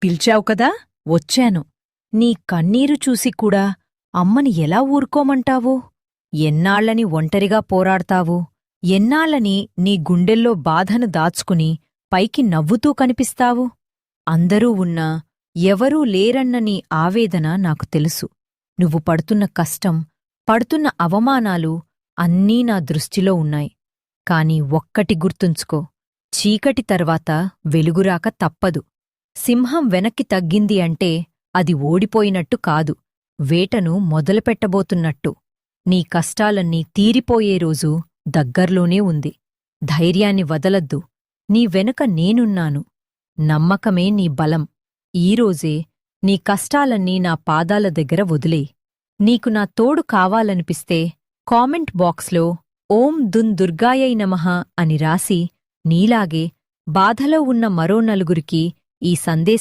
పిలిచావు కదా వచ్చాను. నీ కన్నీరు చూసి కూడా అమ్మని ఎలా ఊరుకోమంటావు? ఎన్నాళ్లని ఒంటరిగా పోరాడతావు? ఎన్నాళ్లని నీ గుండెల్లో బాధను దాచుకుని పైకి నవ్వుతూ కనిపిస్తావు? అందరూ ఉన్నా ఎవరూ లేరన్న నీ ఆవేదన నాకు తెలుసు. నువ్వు పడుతున్న కష్టం, పడుతున్న అవమానాలు అన్నీ నా దృష్టిలో ఉన్నాయి. కాని ఒక్కటి గుర్తుంచుకో, చీకటి తర్వాత వెలుగురాక తప్పదు. సింహం వెనక్కి తగ్గింది అంటే అది ఓడిపోయినట్టు కాదు, వేటను మొదలుపెట్టబోతున్నట్టు. నీ కష్టాలన్నీ తీరిపోయే రోజు దగ్గర్లోనే ఉంది. ధైర్యాన్ని వదలద్దు. నీ వెనుక నేనున్నాను. నమ్మకమే నీ బలం. ఈరోజే నీ కష్టాలన్నీ నా పాదాల దగ్గర వదిలేయ్. నీకు నా తోడు కావాలనిపిస్తే కామెంట్ బాక్స్లో ఓం దున్ దుర్గాయై నమః అని రాసి నీలాగే బాధలో ఉన్న మరో నలుగురికి ఈ సందేశాన్ని